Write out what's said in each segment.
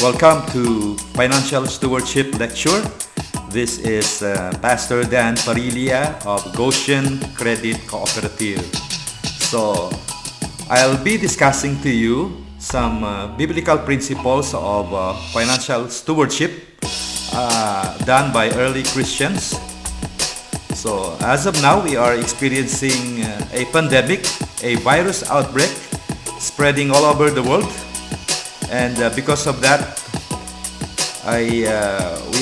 Welcome to Financial Stewardship Lecture. This is Pastor Dan Parilia of Goshen Credit Cooperative. So, I'll be discussing to you some biblical principles of financial stewardship done by early Christians. So, as of now, we are experiencing a pandemic, a virus outbreak spreading all over the world. And because of that, we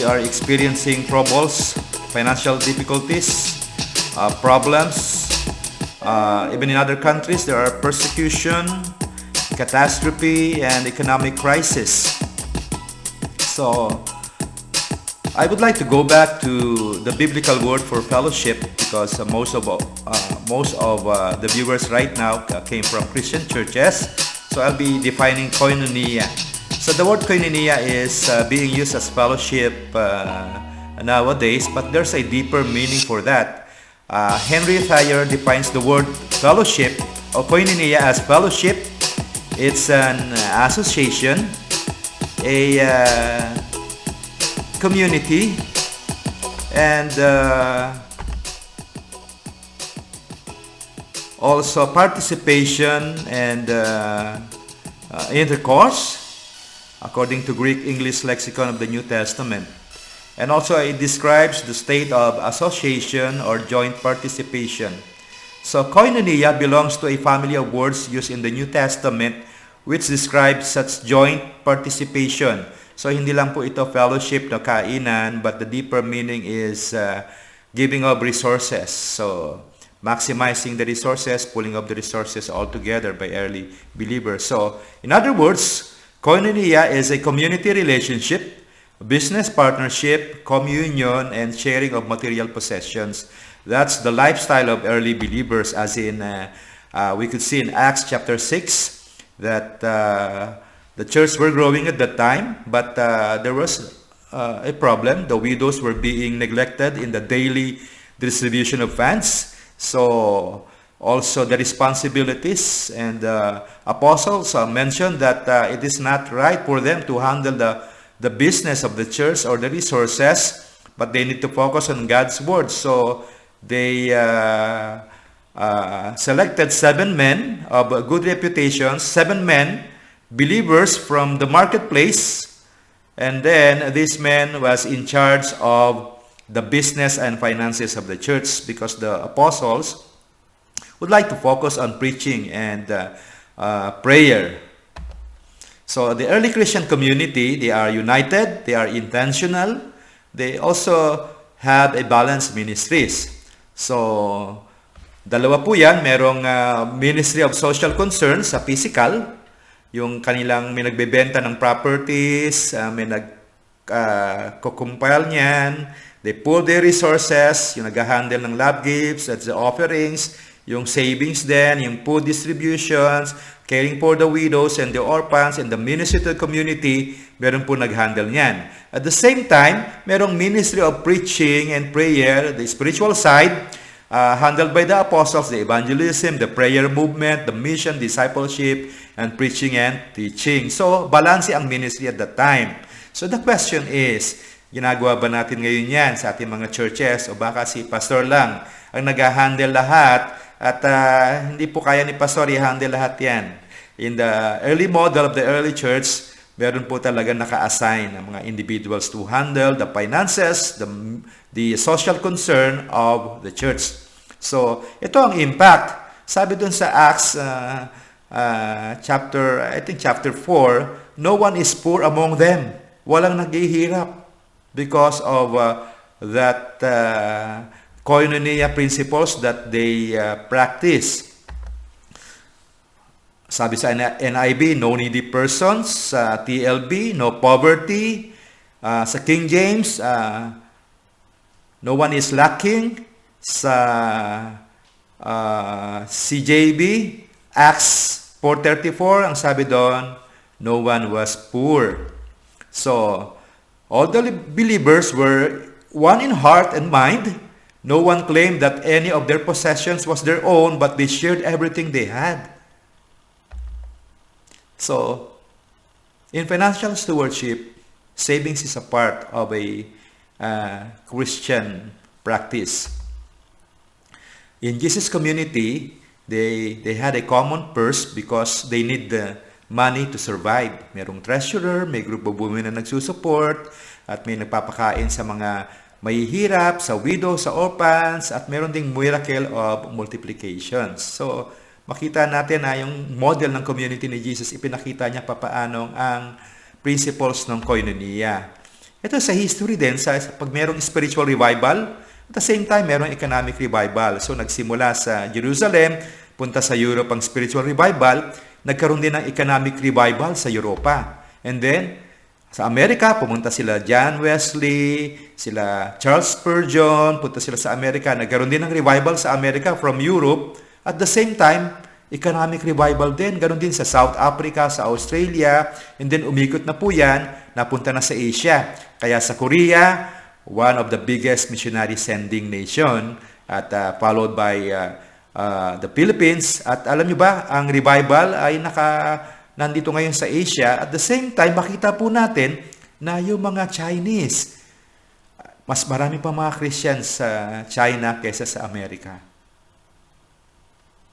are experiencing troubles, financial difficulties, problems. Even in other countries, there are persecution, catastrophe, and economic crisis. So, I would like to go back to the biblical word for fellowship because most of the viewers right now came from Christian churches. So I'll be defining koinonia. So the word koinonia is being used as fellowship nowadays, but there's a deeper meaning for that. Henry Thayer defines the word fellowship or koinonia as fellowship. It's an association, a community, and also participation and intercourse, according to Greek English Lexicon of the New Testament. And also it describes the state of association or joint participation. So koinonia belongs to a family of words used in the New Testament which describes such joint participation. So hindi lang po ito fellowship na kainan, but the deeper meaning is giving of resources. So maximizing the resources, pulling up the resources all together by early believers. So, in other words, koinonia is a community relationship, business partnership, communion, and sharing of material possessions. That's the lifestyle of early believers, as in, we could see in Acts chapter 6, that the church were growing at that time, but there was a problem. The widows were being neglected in the daily distribution of funds. So, also the responsibilities, and apostles mentioned that it is not right for them to handle the business of the church or the resources, but they need to focus on God's word. So, they selected 7 men of good reputation, 7 men, believers from the marketplace, and then this man was in charge of the business and finances of the church, because the apostles would like to focus on preaching and prayer. So the early Christian community, they are united, they are intentional, they also have a balanced ministries. So dalawa po yan, merong ministry of social concerns sa physical, yung kanilang may nagbebenta ng properties, may nag-compile niyan. They pool their resources, yung nag-handle ng love gifts, that's the offerings, yung savings din, yung food distributions, caring for the widows and the orphans, and the ministry to the community, meron po nag-handle niyan. At the same time, merong ministry of preaching and prayer, the spiritual side, handled by the apostles, the evangelism, the prayer movement, the mission, discipleship, and preaching and teaching. So, balanse ang ministry at that time. So, the question is, ginagawa ba natin ngayon yan sa ating mga churches, o baka si pastor lang ang nag-handle lahat at hindi po kaya ni pastor i-handle lahat yan? In the early model of the early church, meron po talaga naka-assign ang mga individuals to handle the finances, the social concern of the church. So, ito ang impact. Sabi dun sa Acts chapter 4, no one is poor among them. Walang naghihirap. Because of that koinonia principles that they practice. Sabi sa NIV, no needy persons. Sa TLB, no poverty. Sa King James, no one is lacking. Sa CJB, Acts 4:34, ang sabi doon, no one was poor. So, all the believers were one in heart and mind. No one claimed that any of their possessions was their own, but they shared everything they had. So, In financial stewardship, savings is a part of a Christian practice. In Jesus' community, they had a common purse because they need the money to survive. Merong treasurer, may group of women na nagsusupport, at may nagpapakain sa mga mahihirap, sa widows, sa orphans, at meron ding miracle of multiplications. So, makita natin na yung model ng community ni Jesus, ipinakita niya papaanong ang principles ng koinonia. Ito sa history din, pag merong spiritual revival, at the same time, merong economic revival. So, nagsimula sa Jerusalem, punta sa Europe ang spiritual revival, nagkaroon din ng economic revival sa Europa. And then, sa Amerika, pumunta sila John Wesley, sila Charles Spurgeon, punta sila sa Amerika. Nagkaroon din ng revival sa Amerika from Europe. At the same time, economic revival din. Ganon din sa South Africa, sa Australia. And then, umikot na po yan, napunta na sa Asia. Kaya sa Korea, one of the biggest missionary sending nation, at followed by the Philippines. At alam nyo ba, ang revival ay nandito ngayon sa Asia. At the same time, makita po natin na yung mga Chinese, mas marami pa mga Christians sa China kaysa sa Amerika.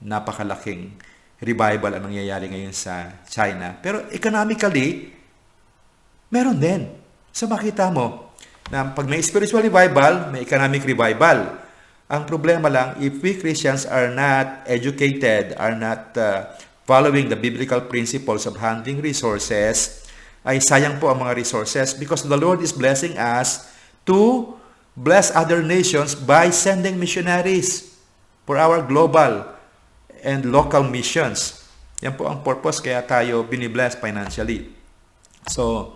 Napakalaking revival ang nangyayari ngayon sa China. Pero economically, meron din. So makita mo, na pag may spiritual revival, may economic revival. Ang problema lang, if we Christians are not educated, are not following the biblical principles of handling resources, ay sayang po ang mga resources because the Lord is blessing us to bless other nations by sending missionaries for our global and local missions. Yan po ang purpose kaya tayo binibless financially. So,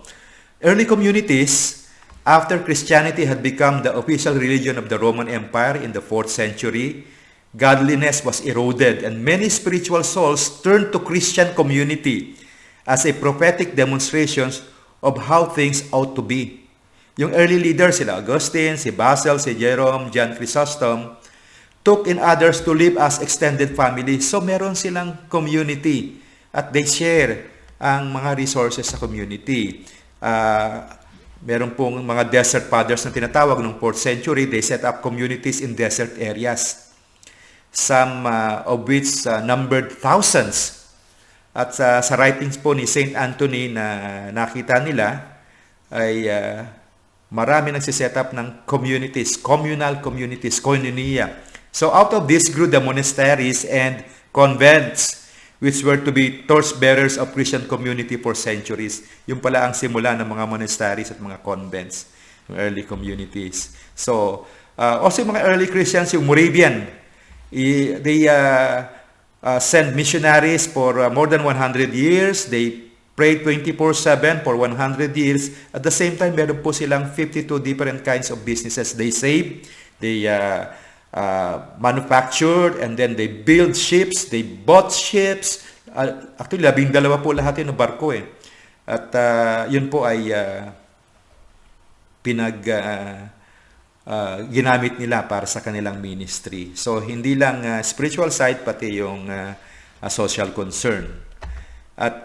early communities, after Christianity had become the official religion of the Roman Empire in the 4th century, godliness was eroded and many spiritual souls turned to Christian community as a prophetic demonstration of how things ought to be. Yung early leaders, sila Augustine, si Basil, si Jerome, John Chrysostom, took in others to live as extended family. So meron silang community at they share ang mga resources sa community. Meron pong mga desert fathers na tinatawag noong 4th century. They set up communities in desert areas. Some of which numbered thousands. At sa writings po ni St. Anthony na nakita nila ay marami nagsiset up ng communities, communal communities, koinonia. So out of this grew the monasteries and convents which were to be torchbearers of Christian community for centuries. Yung pala ang simula ng mga monasteries at mga convents, yung early communities. So, also yung mga early Christians, yung Moravian, they sent missionaries for more than 100 years. They prayed 24/7 for 100 years. At the same time, meron po silang 52 different kinds of businesses. They saved, they manufactured, and then they build ships, they bought ships. Actually, 12 po lahat yun ng barko eh. At yun po ay ginamit nila para sa kanilang ministry. So, hindi lang spiritual side, pati yung social concern. At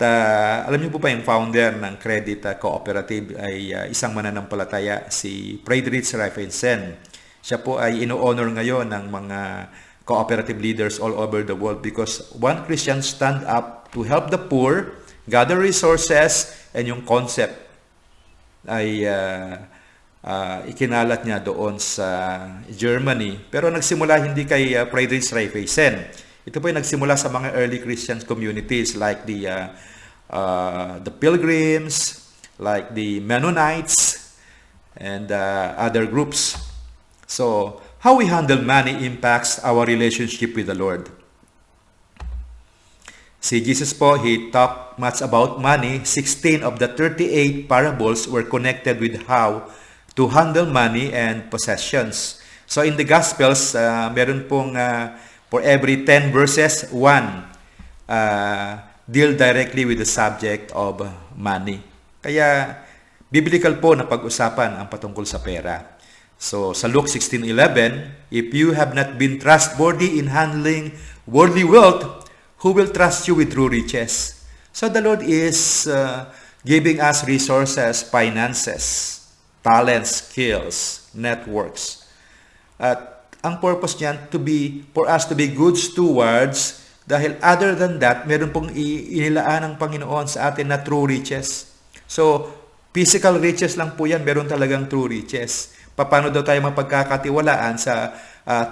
alam niyo po pa yung founder ng Credit Cooperative ay isang mananampalataya, si Friedrich Raiffeisen. Siya po ay ino-honor ngayon ng mga cooperative leaders all over the world because one Christian stand up to help the poor, gather resources, and yung concept ay ikinalat niya doon sa Germany. Pero nagsimula hindi kay Friedrich Raiffeisen. Ito po ay nagsimula sa mga early Christian communities like the Pilgrims, like the Mennonites, and other groups. So, how we handle money impacts our relationship with the Lord. Si Jesus po, he talked much about money. 16 of the 38 parables were connected with how to handle money and possessions. So, in the Gospels, meron pong for every 10 verses, one deal directly with the subject of money. Kaya, biblical po na pag-usapan ang patungkol sa pera. So, sa Luke 16:11, if you have not been trustworthy in handling worldly wealth, who will trust you with true riches? So, the Lord is giving us resources, finances, talents, skills, networks. At ang purpose niyan for us to be good stewards, dahil other than that, meron pong inilaan ng Panginoon sa atin na true riches. So, physical riches lang po yan, meron talagang true riches. Paano daw tayo mapagkakatiwalaan sa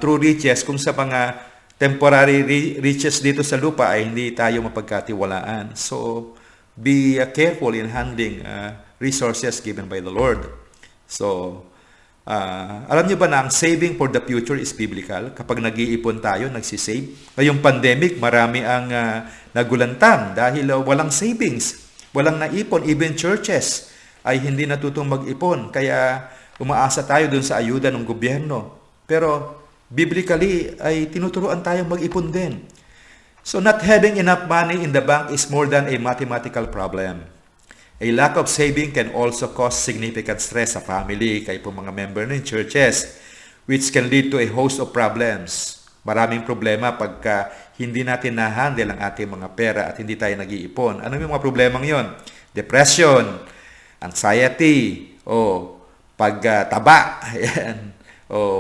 true riches kung sa mga temporary riches dito sa lupa ay hindi tayo mapagkatiwalaan. So, be careful in handling resources given by the Lord. So, alam niyo ba na ang saving for the future is biblical? Kapag nag-iipon tayo, nagsisave. Ngayong pandemic, marami ang nagulantang dahil walang savings, walang naipon. Even churches ay hindi natutong mag-ipon. Kaya umaasa tayo dun sa ayuda ng gobyerno. Pero biblically ay tinuturuan tayong mag-ipon din. So not having enough money in the bank is more than a mathematical problem. A lack of saving can also cause significant stress sa family, kayo po mga member ng churches, which can lead to a host of problems. Maraming problema pagka hindi natin na-handle ang ating mga pera at hindi tayo nag-iipon. Ano yung mga problemang yon? Depression, anxiety, pagtaba,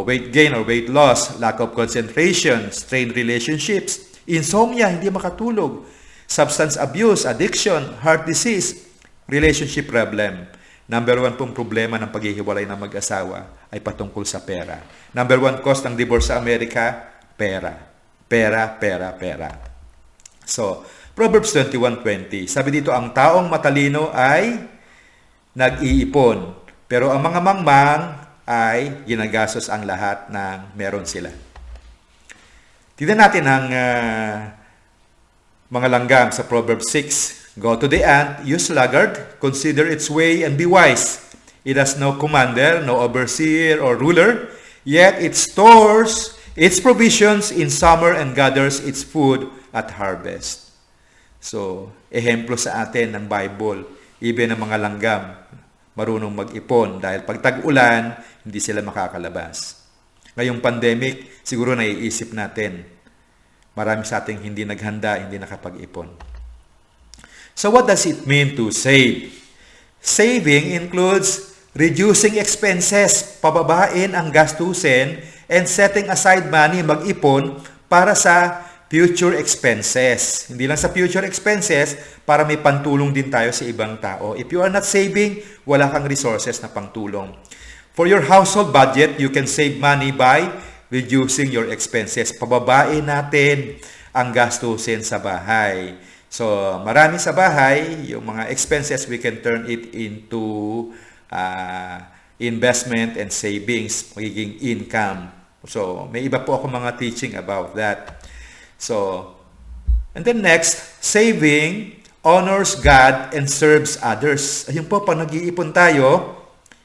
weight gain or weight loss, lack of concentration, strained relationships, insomnia, hindi makatulog, substance abuse, addiction, heart disease, relationship problem. Number 1 pong problema ng paghihiwalay ng mag-asawa ay patungkol sa pera. Number 1 cause ng divorce sa Amerika, pera. Pera, pera, pera. So, Proverbs 21:20. Sabi dito, ang taong matalino ay nag-iipon, pero ang mga mangmang ay ginagastos ang lahat ng meron sila. Tignan natin ang mga langgam sa Proverbs 6. Go to the ant, you sluggard, consider its way and be wise. It has no commander, no overseer or ruler, yet it stores its provisions in summer and gathers its food at harvest. So, ehemplo sa atin ng Bible, even ang mga langgam, marunong mag-ipon dahil pag tag-ulan, hindi sila makakalabas. Ngayong pandemic, siguro naiisip natin, marami sa ating hindi naghanda, hindi nakapag-ipon. So what does it mean to save? Saving includes reducing expenses, pababain ang gastusin, and setting aside money, mag-ipon para sa future expenses. Hindi lang sa future expenses, para may pantulong din tayo sa ibang tao. If you are not saving, wala kang resources na pangtulong. For your household budget, you can save money by reducing your expenses. Pababain natin ang gastusin sa bahay. So, marami sa bahay, yung mga expenses, we can turn it into investment and savings, magiging income. So, may iba po ako mga teaching about that. So, and then next, saving honors God and serves others. Ayun po, pag nag-iipon tayo,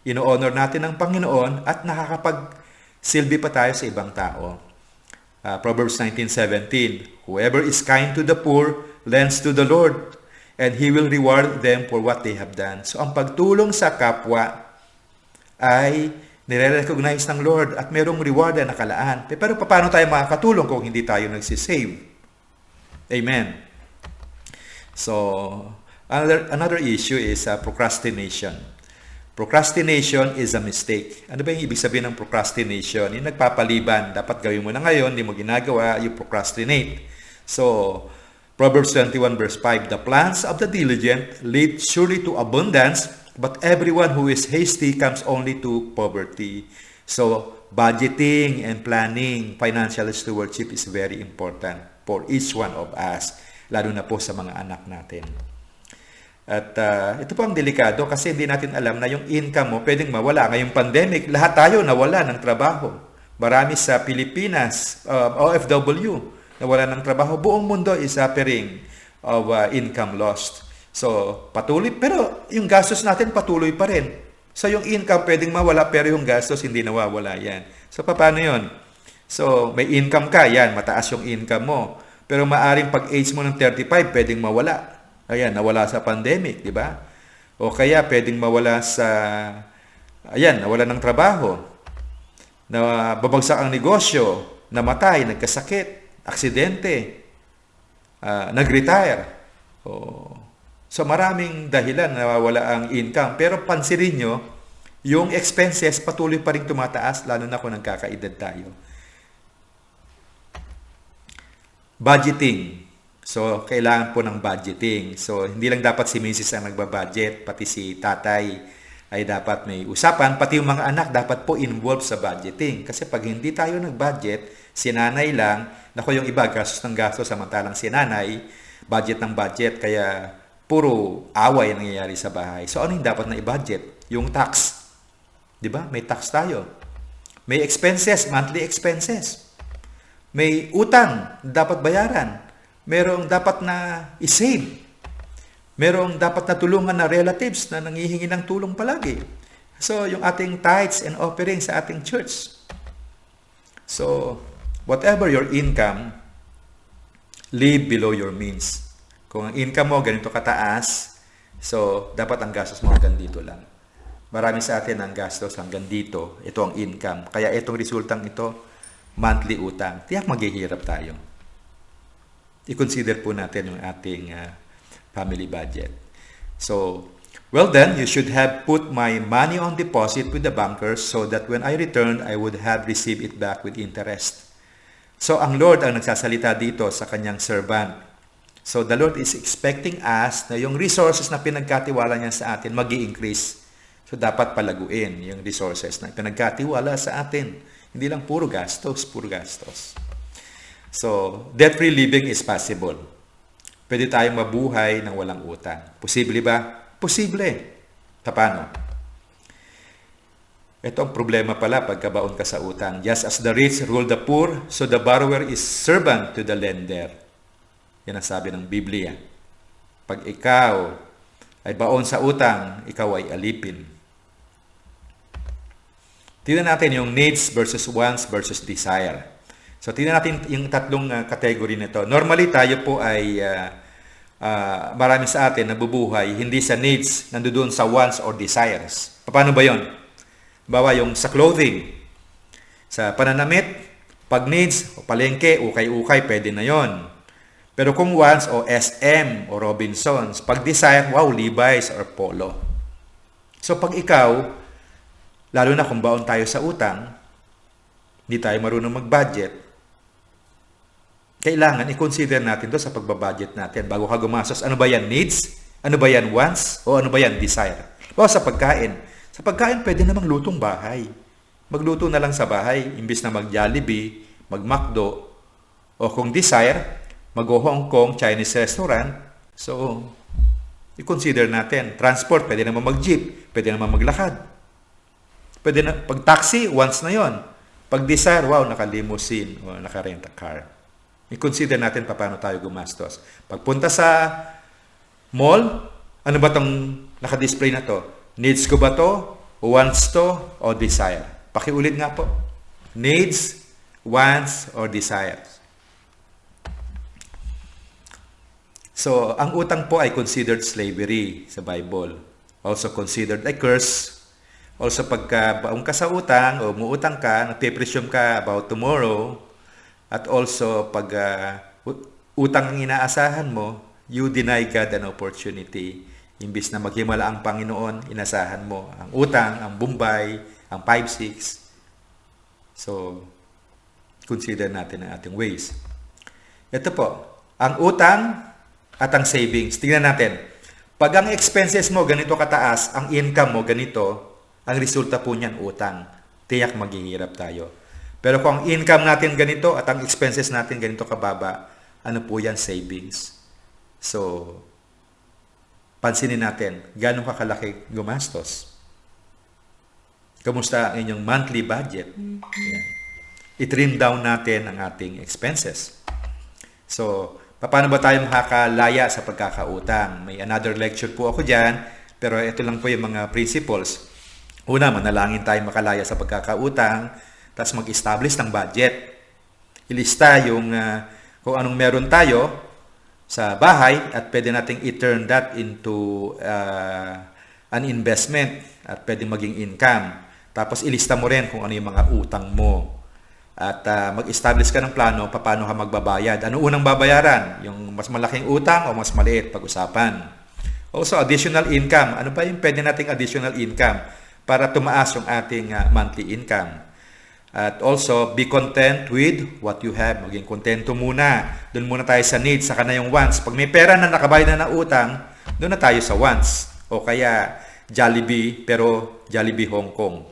ino-honor natin ang Panginoon at nakakapag-silbi pa tayo sa ibang tao. Proverbs 19:17, whoever is kind to the poor lends to the Lord, and He will reward them for what they have done. So, ang pagtulong sa kapwa ay nire-recognize ng Lord at merong reward na nakalaan. Pero paano tayo makakatulong kung hindi tayo nagsisave? Amen. So, another issue is procrastination. Procrastination is a mistake. Ano ba yung ibig sabihin ng procrastination? Yung nagpapaliban. Dapat gawin mo na ngayon, hindi mo ginagawa, you procrastinate. So, Proverbs 21:5, the plans of the diligent lead surely to abundance, but everyone who is hasty comes only to poverty. So, budgeting and planning, financial stewardship is very important for each one of us, lalo na po sa mga anak natin. At ito po ang delikado kasi hindi natin alam na yung income mo pwedeng mawala. Ngayong pandemic, lahat tayo nawala ng trabaho. Marami sa Pilipinas, OFW, nawala ng trabaho. Buong mundo is suffering of income lost. So, patuloy. Pero yung gastos natin patuloy pa rin. So, yung income pwedeng mawala pero yung gastos hindi nawawala yan. So, paano yun? So, may income ka, yan, mataas yung income mo. Pero maaring pag age mo ng 35, pwedeng mawala. Ayan, nawala sa pandemic, di ba? O kaya pwedeng mawala sa, nawala ng trabaho. Na babagsak ang negosyo, namatay, nagkasakit, aksidente, nag-retire. So maraming dahilan na nawawala ang income. Pero pansinin nyo, yung expenses patuloy pa rin tumataas, lalo na kung nagkakaedad tayo. Budgeting. So, kailangan po ng budgeting. So, hindi lang dapat si Mrs. ang nagbabudget, pati si tatay ay dapat may usapan. Pati yung mga anak dapat po involved sa budgeting. Kasi pag hindi tayo nag-budget, si nanay lang, naku yung iba, gastos ng gastos, samantalang si nanay, budget ng budget, kaya puro away ang nangyayari sa bahay. So, ano yung dapat na i-budget? Yung tax. Di ba? May tax tayo. May expenses, monthly expenses. May utang, dapat bayaran. Merong dapat na i-save. Merong dapat na tulungan na relatives na nanghihingi ng tulong palagi. So, yung ating tithes and offerings sa ating church. So, whatever your income, live below your means. Kung ang income mo ganito kataas, so, dapat ang gastos mo hanggang dito lang. Marami sa atin ang gastos hanggang dito. Ito ang income. Kaya itong resultang ito, monthly utang. Tiyak maghihirap tayo. I-consider po natin yung ating family budget. So, well then, you should have put my money on deposit with the bankers so that when I returned, I would have received it back with interest. So, ang Lord ang nagsasalita dito sa kanyang servant. So, the Lord is expecting us na yung resources na pinagkatiwala niya sa atin mag-i-increase. So, dapat palaguin yung resources na pinagkatiwala sa atin. Hindi lang puro gastos, puro gastos. So, debt-free living is possible. Pwede tayong mabuhay ng walang utang. Posible ba? Posible. Paano? Ito ang problema pala pagkabaon ka sa utang. Just as the rich rule the poor, so the borrower is servant to the lender. Yan ang sabi ng Biblia. Pag ikaw ay baon sa utang, ikaw ay alipin. Tingnan natin yung needs versus wants versus desire. So, tingnan natin yung tatlong category nito. Normally, tayo po ay marami sa atin nabubuhay hindi sa needs, nandoon sa wants or desires. Paano ba yon? Bawa yung sa clothing, sa pananamit, pag needs, o palengke, ukay-ukay, pwede na yon. Pero kung wants, o SM, o Robinsons, pag desire, wow, Levi's or Polo. So, pag ikaw, lalo na kung baon tayo sa utang, hindi tayo marunong mag-budget, kailangan i-consider natin to sa pagbabudget natin bago ka gumastos. Ano ba yan needs? Ano ba yan wants? O ano ba yan desire? O sa pagkain. Sa pagkain, pwede namang lutong bahay. Magluto na lang sa bahay, imbis na mag-Jollibee, mag-McDo, o kung desire, mag-Hong Kong Chinese restaurant. So, i-consider natin. Transport, pwede naman mag-jeep, pwede naman maglakad. Pwede na, pag taxi, once na yon. Pag desire, wow, naka-limousine o naka-rent a car. I-consider natin paano tayo gumastos. Pagpunta sa mall, ano ba itong naka-display na to? Needs ko ba to? Wants to? O desire? Pakiulit nga po. Needs, wants, or desires. So, ang utang po ay considered slavery sa Bible. Also considered a curse. Also, pagka baong ka sa utang o umuutang ka, nagpe-presume ka about tomorrow, at also, pag utang ang inaasahan mo, you deny God an opportunity. Imbis na maghimala ang Panginoon, inasahan mo ang utang, ang Bombay, ang 5-6. So, consider natin ang ating ways. Ito po, ang utang at ang savings. Tingnan natin. Pag ang expenses mo ganito kataas, ang income mo ganito, ang resulta po niyan utang. Tiyak maghihirap tayo. Pero kung ang income natin ganito at ang expenses natin ganito kababa, ano po yan? Savings. So, pansinin natin, gano'ng kakalaki gumastos? Kamusta ang inyong monthly budget? Yan. I-trim down natin ang ating expenses. So, paano ba tayo makakalaya sa pagkakautang? May another lecture po ako dyan, pero ito lang po yung mga principles. Una, manalangin tayo makalaya sa pagkakautang, tapos mag-establish ng budget. Ilista yung kung anong meron tayo sa bahay at pwede nating i-turn that into an investment at pwede maging income. Tapos ilista mo rin kung ano yung mga utang mo. At mag-establish ka ng plano paano ka magbabayad. Ano unang babayaran? Yung mas malaking utang o mas maliit? Pag-usapan. Also, additional income. Ano pa yung pwede nating additional income para tumaas yung ating monthly income? At also, be content with what you have. Maging kontento muna. Doon muna tayo sa needs, saka na yung wants. Pag may pera na nakabayad na ng utang, doon na tayo sa wants. O kaya Jollibee, pero Jollibee Hong Kong.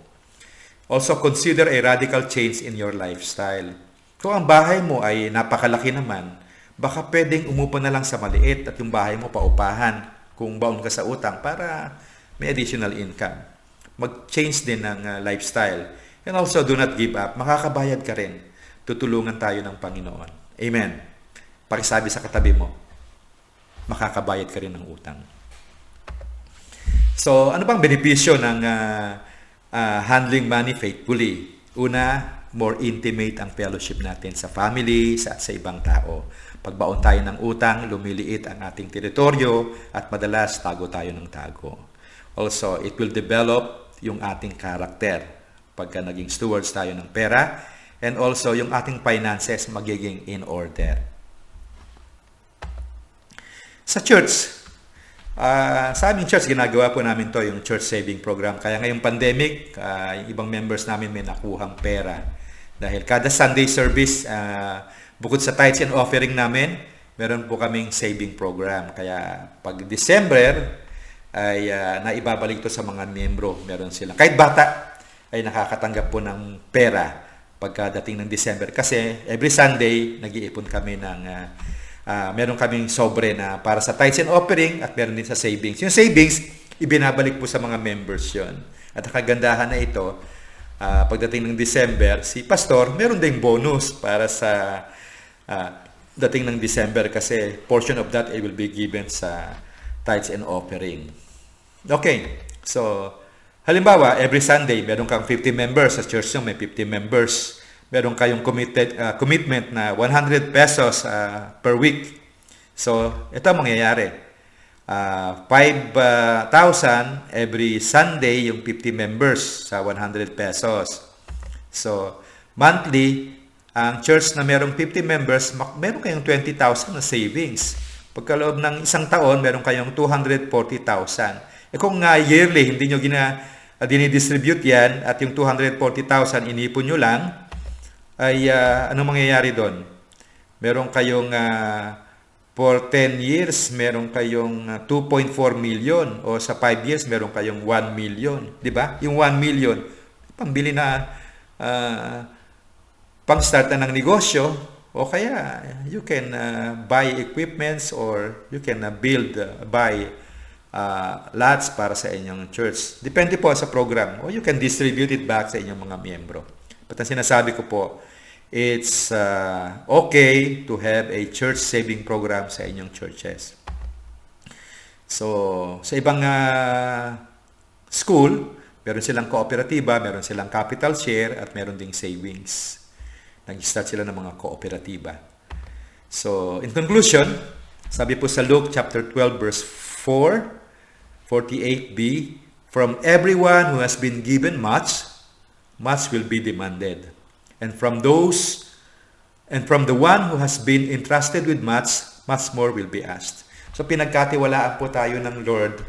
Also, consider a radical change in your lifestyle. Kung ang bahay mo ay napakalaki naman, baka pwedeng umupo na lang sa maliit at yung bahay mo paupahan kung baon ka sa utang para may additional income. Mag-change din ng lifestyle. And also, do not give up. Makakabayad ka rin. Tutulungan tayo ng Panginoon. Amen. Pakisabi sa katabi mo, makakabayad ka rin ng utang. So, ano bang benepisyo ng handling money faithfully? Una, more intimate ang fellowship natin sa family, sa ibang tao. Pagbaon tayo ng utang, lumiliit ang ating teritoryo at madalas tago tayo ng tago. Also, it will develop yung ating karakter pagka naging stewards tayo ng pera, and also yung ating finances magiging in order. Sa church, sa aming church, ginagawa po namin to yung church saving program. Kaya ngayong pandemic, yung ibang members namin may nakuhang pera. Dahil kada Sunday service, bukod sa tithes and offering namin, meron po kaming saving program. Kaya pag December, ay naibabalik to sa mga membro. Meron sila. Kahit bata, ay nakakatanggap po ng pera pagkadating ng December. Kasi every Sunday, nag-iipon kami ng, meron kaming sobre na para sa tithes and offering at meron din sa savings. Yung savings, ibinabalik po sa mga members yon. At ang kagandahan na ito, pagdating ng December, si Pastor, meron ding bonus para sa dating ng December kasi portion of that will be given sa tithes and offering. Okay, so halimbawa, every Sunday, meron kang 50 members. Sa church nyo, may 50 members. Meron kayong commitment na 100 pesos per week. So, ito ang mangyayari. 5,000 every Sunday yung 50 members sa 100 pesos. So, monthly, ang church na merong 50 members, meron kayong 20,000 na savings. Pagkaloob ng isang taon, meron kayong 240,000. Kung yearly, hindi nyo dinidistribute yan at yung 240,000 inipon nyo lang, ay anong mangyayari doon? Meron kayong for 10 years, meron kayong 2.4 million o sa 5 years, meron kayong 1 million. Di ba? Yung 1 million, pambili na pang-start na ng negosyo o kaya you can buy equipments or you can buy lots para sa inyong church. Depende po sa program. O you can distribute it back sa inyong mga miyembro. But ang sinasabi ko po, it's okay to have a church saving program sa inyong churches. So, sa ibang school, meron silang kooperatiba, meron silang capital share, at meron ding savings. Nag-start sila ng mga kooperatiba. So, in conclusion, sabi po sa Luke chapter 12 verse 48b, from everyone who has been given much, much will be demanded. And from the one who has been entrusted with much, much more will be asked. So pinagkatiwalaan po tayo ng Lord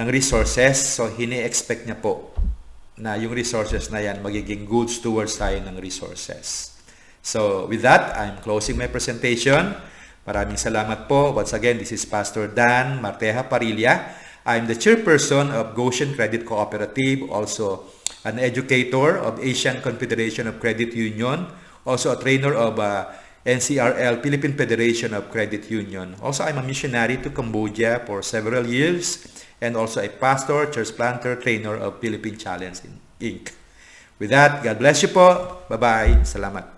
ng resources. So hini-expect niya po na yung resources na yan magiging good stewards tayo ng resources. So with that, I'm closing my presentation. Maraming salamat po. Once again, this is Pastor Dan Marteja Parilla. I'm the chairperson of Goshen Credit Cooperative, also an educator of Asian Confederation of Credit Union, also a trainer of NCRL, Philippine Federation of Credit Union. Also, I'm a missionary to Cambodia for several years, and also a pastor, church planter, trainer of Philippine Challenge Inc. With that, God bless you po. Bye-bye. Salamat.